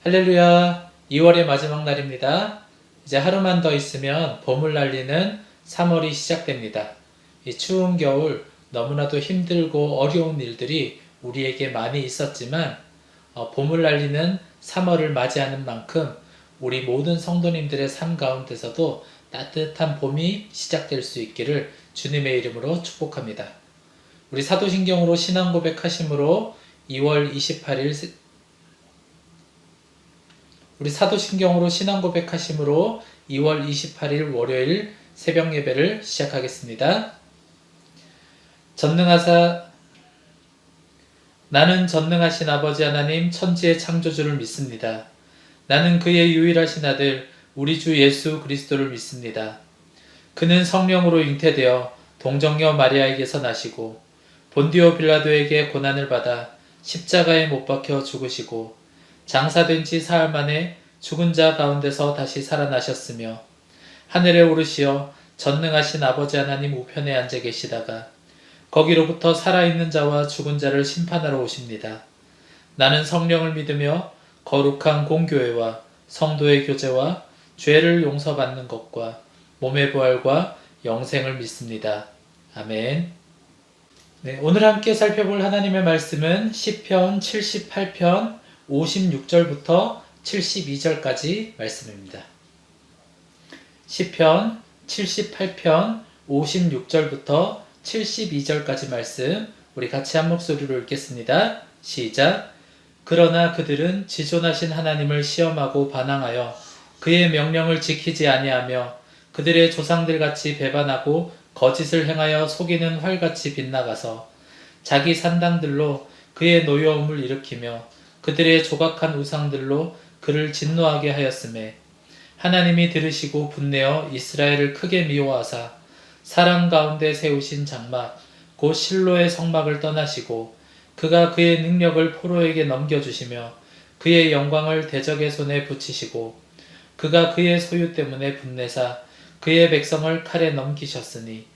할렐루야. 2월의 마지막 날입니다. 이제 하루만 더 있으면 봄을 날리는 3월이 시작됩니다. 이 추운 겨울 너무나도 힘들고 어려운 일들이 우리에게 많이 있었지만 봄을 날리는 3월을 맞이하는 만큼 우리 모든 성도님들의 삶 가운데서도 따뜻한 봄이 시작될 수 있기를 주님의 이름으로 축복합니다. 우리 사도신경으로 신앙 고백하심으로 2월 28일 우리 사도신경으로 신앙 고백하심으로 2월 28일 월요일 새벽 예배를 시작하겠습니다. 나는 전능하신 아버지 하나님 천지의 창조주를 믿습니다. 나는 그의 유일하신 아들 우리 주 예수 그리스도를 믿습니다. 그는 성령으로 잉태되어 동정녀 마리아에게서 나시고 본디오 빌라도에게 고난을 받아 십자가에 못 박혀 죽으시고 장사된 지 사흘 만에 죽은 자 가운데서 다시 살아나셨으며 하늘에 오르시어 전능하신 아버지 하나님 우편에 앉아 계시다가 거기로부터 살아있는 자와 죽은 자를 심판하러 오십니다. 나는 성령을 믿으며 거룩한 공교회와 성도의 교제와 죄를 용서받는 것과 몸의 부활과 영생을 믿습니다. 아멘. 네, 오늘 함께 살펴볼 하나님의 말씀은 시편 78편 56절부터 72절까지 말씀입니다. 시편 78편 56절부터 72절까지 말씀 우리 같이 한 목소리로 읽겠습니다. 시작. 그러나 그들은 지존하신 하나님을 시험하고 반항하여 그의 명령을 지키지 아니하며 그들의 조상들같이 배반하고 거짓을 행하여 속이는 활같이 빗나가서 자기 산당들로 그의 노여움을 일으키며 그들의 조각한 우상들로 그를 진노하게 하였음에 하나님이 들으시고 분내어 이스라엘을 크게 미워하사 사람 가운데 세우신 장막 곧 실로의 성막을 떠나시고 그가 그의 능력을 포로에게 넘겨주시며 그의 영광을 대적의 손에 붙이시고 그가 그의 소유 때문에 분내사 그의 백성을 칼에 넘기셨으니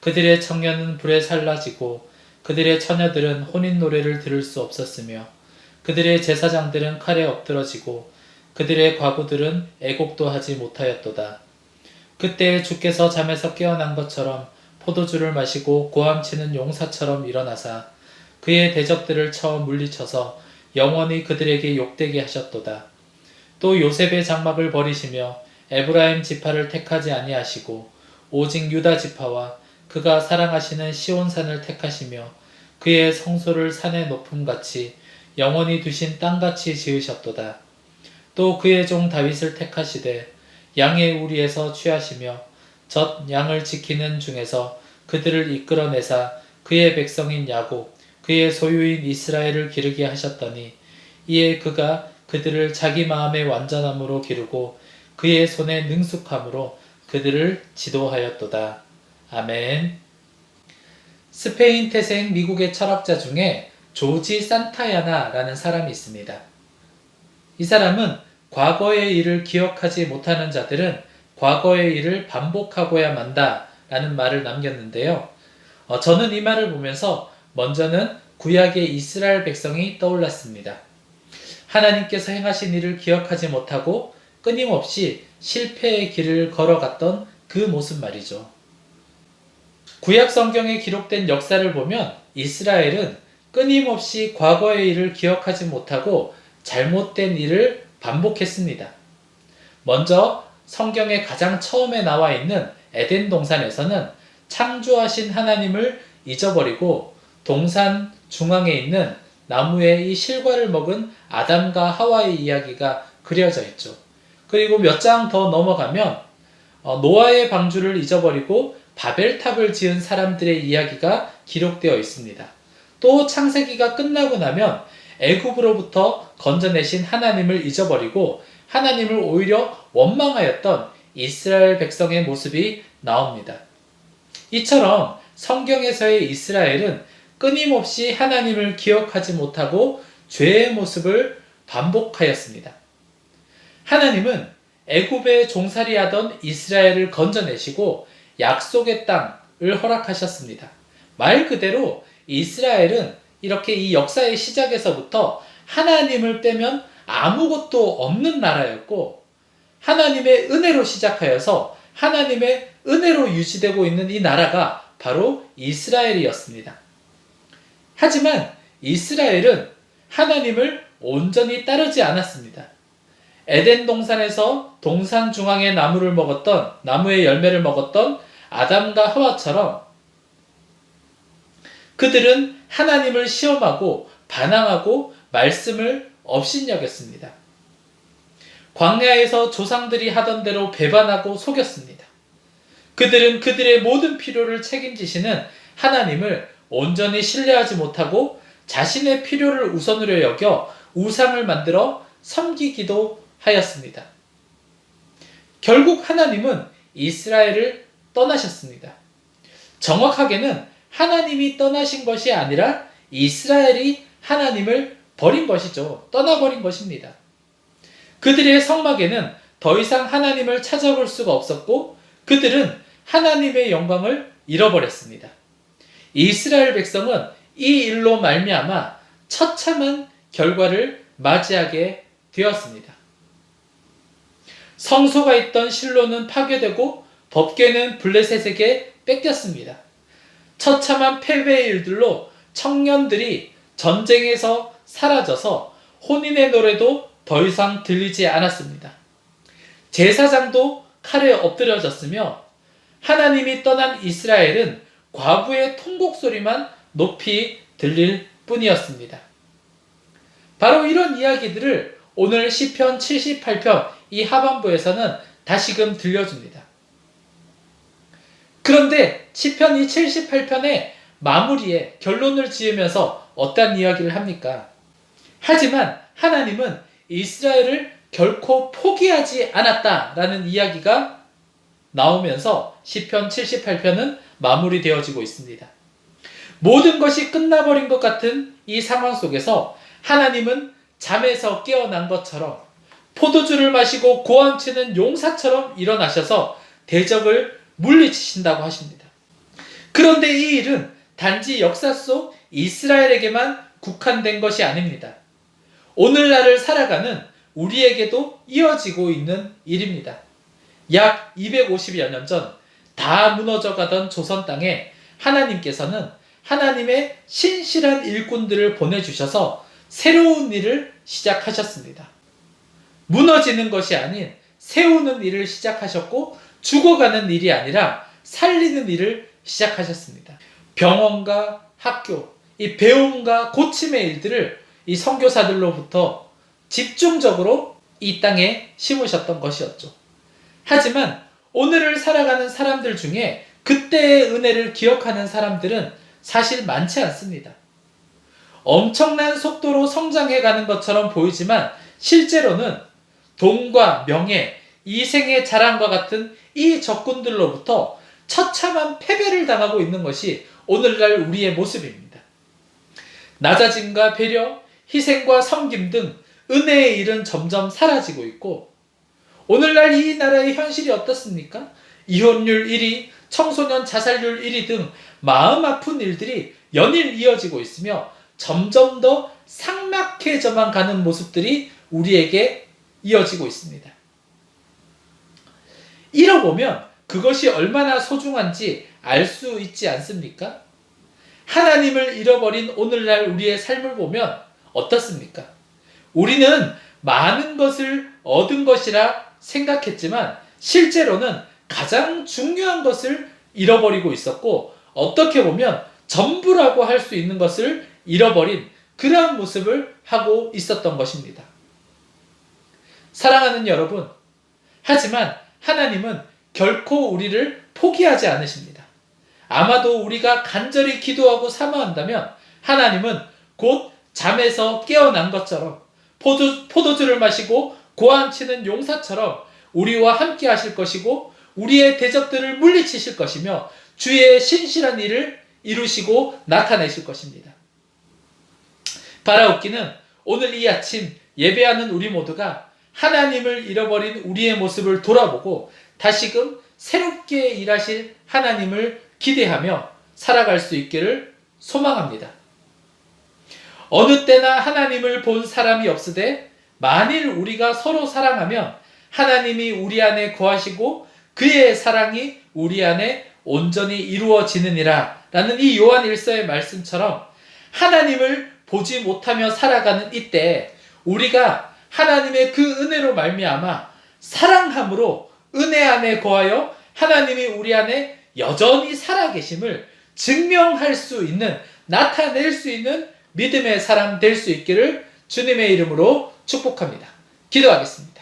그들의 청년은 불에 살라지고 그들의 처녀들은 혼인 노래를 들을 수 없었으며 그들의 제사장들은 칼에 엎드러지고 그들의 과부들은 애곡도 하지 못하였도다. 그때 주께서 잠에서 깨어난 것처럼 포도주를 마시고 고함치는 용사처럼 일어나사 그의 대적들을 쳐 물리쳐서 영원히 그들에게 욕되게 하셨도다. 또 요셉의 장막을 버리시며 에브라임 지파를 택하지 아니하시고 오직 유다 지파와 그가 사랑하시는 시온산을 택하시며 그의 성소를 산의 높음같이 영원히 두신 땅같이 지으셨도다. 또 그의 종 다윗을 택하시되 양의 우리에서 취하시며 젖 양을 지키는 중에서 그들을 이끌어내사 그의 백성인 야곱 그의 소유인 이스라엘을 기르게 하셨더니 이에 그가 그들을 자기 마음의 완전함으로 기르고 그의 손의 능숙함으로 그들을 지도하였도다. 아멘. 스페인 태생 미국의 철학자 중에 조지 산타야나라는 사람이 있습니다. 이 사람은 과거의 일을 기억하지 못하는 자들은 과거의 일을 반복하고야 만다 라는 말을 남겼는데요. 저는 이 말을 보면서 먼저는 구약의 이스라엘 백성이 떠올랐습니다. 하나님께서 행하신 일을 기억하지 못하고 끊임없이 실패의 길을 걸어갔던 그 모습 말이죠. 구약 성경에 기록된 역사를 보면 이스라엘은 끊임없이 과거의 일을 기억하지 못하고 잘못된 일을 반복했습니다. 먼저 성경의 가장 처음에 나와 있는 에덴 동산에서는 창조하신 하나님을 잊어버리고 동산 중앙에 있는 나무의 이 실과를 먹은 아담과 하와의 이야기가 그려져 있죠. 그리고 몇 장 더 넘어가면 노아의 방주를 잊어버리고 바벨탑을 지은 사람들의 이야기가 기록되어 있습니다. 또 창세기가 끝나고 나면 애굽으로부터 건져내신 하나님을 잊어버리고 하나님을 오히려 원망하였던 이스라엘 백성의 모습이 나옵니다. 이처럼 성경에서의 이스라엘은 끊임없이 하나님을 기억하지 못하고 죄의 모습을 반복하였습니다. 하나님은 애굽에 종살이하던 이스라엘을 건져내시고 약속의 땅을 허락하셨습니다. 말 그대로 이스라엘은 이렇게 이 역사의 시작에서부터 하나님을 빼면 아무것도 없는 나라였고 하나님의 은혜로 시작하여서 하나님의 은혜로 유지되고 있는 이 나라가 바로 이스라엘이었습니다. 하지만 이스라엘은 하나님을 온전히 따르지 않았습니다. 에덴 동산에서 동산 중앙의 나무의 열매를 먹었던 아담과 하와처럼 그들은 하나님을 시험하고 반항하고 말씀을 업신여겼습니다. 광야에서 조상들이 하던 대로 배반하고 속였습니다. 그들은 그들의 모든 필요를 책임지시는 하나님을 온전히 신뢰하지 못하고 자신의 필요를 우선으로 여겨 우상을 만들어 섬기기도 하였습니다. 결국 하나님은 이스라엘을 떠나셨습니다. 정확하게는 하나님이 떠나신 것이 아니라 이스라엘이 하나님을 버린 것이죠. 떠나버린 것입니다. 그들의 성막에는 더 이상 하나님을 찾아볼 수가 없었고 그들은 하나님의 영광을 잃어버렸습니다. 이스라엘 백성은 이 일로 말미암아 처참한 결과를 맞이하게 되었습니다. 성소가 있던 실로는 파괴되고 법궤는 블레셋에게 뺏겼습니다. 처참한 패배의 일들로 청년들이 전쟁에서 사라져서 혼인의 노래도 더 이상 들리지 않았습니다. 제사장도 칼에 엎드려졌으며 하나님이 떠난 이스라엘은 과부의 통곡 소리만 높이 들릴 뿐이었습니다. 바로 이런 이야기들을 오늘 시편 78편 이 하반부에서는 다시금 들려줍니다. 그런데 시편 이 78편의 마무리에 결론을 지으면서 어떤 이야기를 합니까? 하지만 하나님은 이스라엘을 결코 포기하지 않았다라는 이야기가 나오면서 시편 78편은 마무리되어지고 있습니다. 모든 것이 끝나버린 것 같은 이 상황 속에서 하나님은 잠에서 깨어난 것처럼 포도주를 마시고 고함치는 용사처럼 일어나셔서 대적을 물리치신다고 하십니다. 그런데 이 일은 단지 역사 속 이스라엘에게만 국한된 것이 아닙니다. 오늘날을 살아가는 우리에게도 이어지고 있는 일입니다. 약 250여 년 전 다 무너져가던 조선 땅에 하나님께서는 하나님의 신실한 일꾼들을 보내주셔서 새로운 일을 시작하셨습니다. 무너지는 것이 아닌 세우는 일을 시작하셨고 죽어가는 일이 아니라 살리는 일을 시작하셨습니다. 병원과 학교, 이 배움과 고침의 일들을 이 선교사들로부터 집중적으로 이 땅에 심으셨던 것이었죠. 하지만 오늘을 살아가는 사람들 중에 그때의 은혜를 기억하는 사람들은 사실 많지 않습니다. 엄청난 속도로 성장해가는 것처럼 보이지만 실제로는 돈과 명예, 이생의 자랑과 같은 이 적군들로부터 처참한 패배를 당하고 있는 것이 오늘날 우리의 모습입니다. 낮아짐과 배려, 희생과 섬김 등 은혜의 일은 점점 사라지고 있고 오늘날 이 나라의 현실이 어떻습니까? 이혼율 1위, 청소년 자살률 1위 등 마음 아픈 일들이 연일 이어지고 있으며 점점 더 삭막해져만 가는 모습들이 우리에게 이어지고 있습니다. 이러보면 그것이 얼마나 소중한지 알 수 있지 않습니까? 하나님을 잃어버린 오늘날 우리의 삶을 보면 어떻습니까? 우리는 많은 것을 얻은 것이라 생각했지만 실제로는 가장 중요한 것을 잃어버리고 있었고 어떻게 보면 전부라고 할 수 있는 것을 잃어버린 그러한 모습을 하고 있었던 것입니다. 사랑하는 여러분, 하지만 하나님은 결코 우리를 포기하지 않으십니다. 아마도 우리가 간절히 기도하고 사모한다면 하나님은 곧 잠에서 깨어난 것처럼 포도주를 마시고 고함치는 용사처럼 우리와 함께 하실 것이고 우리의 대적들을 물리치실 것이며 주의 신실한 일을 이루시고 나타내실 것입니다. 바라옵기는 오늘 이 아침 예배하는 우리 모두가 하나님을 잃어버린 우리의 모습을 돌아보고 다시금 새롭게 일하실 하나님을 기대하며 살아갈 수 있기를 소망합니다. 어느 때나 하나님을 본 사람이 없으되 만일 우리가 서로 사랑하면 하나님이 우리 안에 거하시고 그의 사랑이 우리 안에 온전히 이루어지느니라 라는 이 요한 1서의 말씀처럼 하나님을 보지 못하며 살아가는 이때 우리가 하나님의 그 은혜로 말미암아 사랑함으로 은혜 안에 거하여 하나님이 우리 안에 여전히 살아계심을 증명할 수 있는, 나타낼 수 있는 믿음의 사람 될 수 있기를 주님의 이름으로 축복합니다. 기도하겠습니다.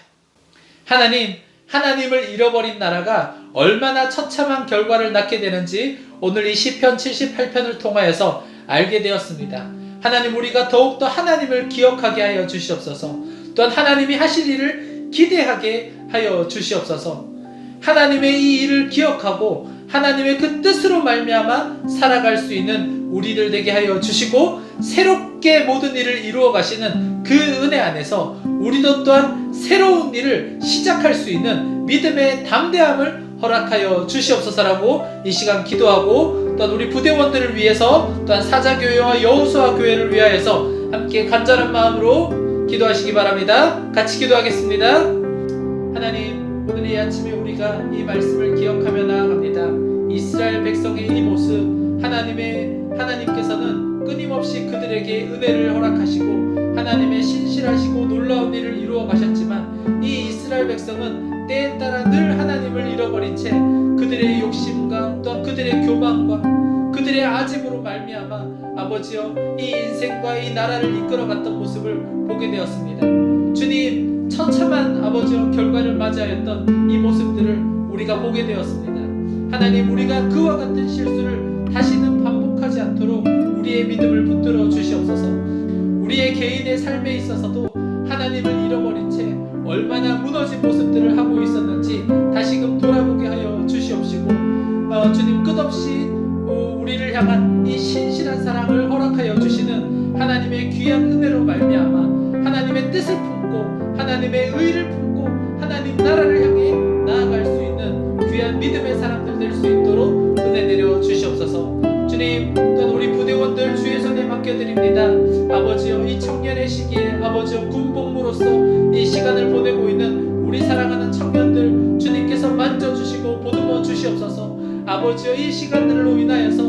하나님, 하나님을 잃어버린 나라가 얼마나 처참한 결과를 낳게 되는지 오늘 이 시편 78편을 통하여서 알게 되었습니다. 하나님, 우리가 더욱더 하나님을 기억하게 하여 주시옵소서. 또한 하나님이 하실 일을 기대하게 하여 주시옵소서. 하나님의 이 일을 기억하고 하나님의 그 뜻으로 말미암아 살아갈 수 있는 우리들 되게 하여 주시고 새롭게 모든 일을 이루어 가시는 그 은혜 안에서 우리도 또한 새로운 일을 시작할 수 있는 믿음의 담대함을 허락하여 주시옵소서라고 이 시간 기도하고, 또한 우리 부대원들을 위해서, 또한 사자교회와 여호수아 교회를 위하여서 함께 간절한 마음으로 기도하시기 바랍니다. 같이 기도하겠습니다. 하나님, 오늘 이 아침에 우리가 이 말씀을 기억하며 나아갑니다. 이스라엘 백성의 이 모습, 하나님께서는 끊임없이 그들에게 은혜를 허락하시고 하나님의 신실하시고 놀라운 일을 이루어 가셨지만 이 이스라엘 백성은 때에 따라 늘 하나님을 잃어버린 채 그들의 욕심과 또한 그들의 교만과 그들의 아집으로 말미암아 아버지여 이 인생과 이 나라를 이끌어갔던 모습을 보게 되었습니다. 주님, 처참한 아버지여 결과를 맞이하였던 이 모습들을 우리가 보게 되었습니다. 하나님, 우리가 그와 같은 실수를 다시는 반복하지 않도록 우리의 믿음을 붙들어 주시옵소서. 우리의 개인의 삶에 있어서도 하나님을 잃어버린 채 얼마나 무너진 모습들을 하고 있었는지 다시금 돌아보게 하여 주시옵시고, 주님, 끝없이 우리를 향한 이 신실한 사랑을 허락하여 주시는 하나님의 귀한 은혜로 말미암아 하나님의 뜻을 품고 하나님의 의를 품고 하나님 나라를 향해 나아갈 수 있는 귀한 믿음의 사람들 될 수 있도록 은혜 내려 주시옵소서. 주님, 또한 우리 부대원들 주의 손에 맡겨드립니다. 아버지여, 이 청년의 시기에 아버지여 군복무로서 이 시간을 보내고 있는 우리 사랑하는 청년들 주님께서 만져주시고 보듬어 주시옵소서. 아버지여, 이 시간들로 인하여서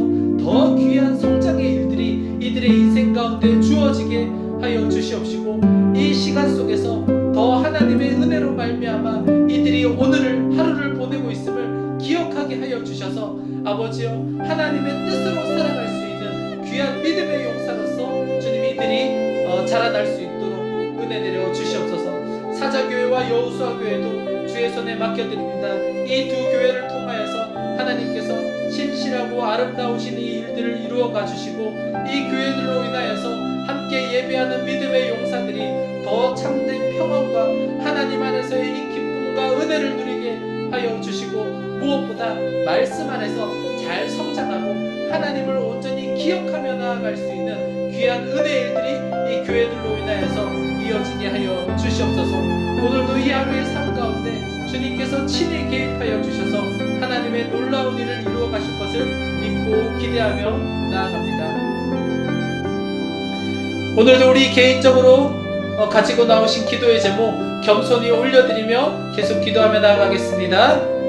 더 귀한 성장의 일들이 이들의 인생 가운데 주어지게 하여 주시옵시고, 이 시간 속에서 더 하나님의 은혜로 말미암아 이들이 오늘을 하루를 보내고 있음을 기억하게 하여 주셔서 아버지여, 하나님의 뜻으로 살아갈 수 있는 귀한 믿음의 용사로서 주님 이들이 자라날 수 있도록 은혜 내려 주시옵소서. 사자교회와 여호수아교회도 주의 손에 맡겨드립니다. 이 두 교회를 통하여서 하나님께서 신실하고 아름다우신 이 일들을 이루어 가주시고 이 교회들로 인하여서 함께 예배하는 믿음의 용사들이 더 참된 평안과 하나님 안에서의 이 기쁨과 은혜를 누리게 하여 주시고, 무엇보다 말씀 안에서 잘 성장하고 하나님을 온전히 기억하며 나아갈 수 있는 귀한 은혜의 일들이 이 교회들로 인하여서 이어지게 하여 주시옵소서. 오늘도 이 하루의 삶 가운데 주님께서 친히 개입하여 주셔서 하나님의 놀라운 일을 이루어 가실 것을 믿고 기대하며 나아갑니다. 오늘도 우리 개인적으로 가지고 나오신 기도의 제목 겸손히 올려드리며 계속 기도하며 나아가겠습니다.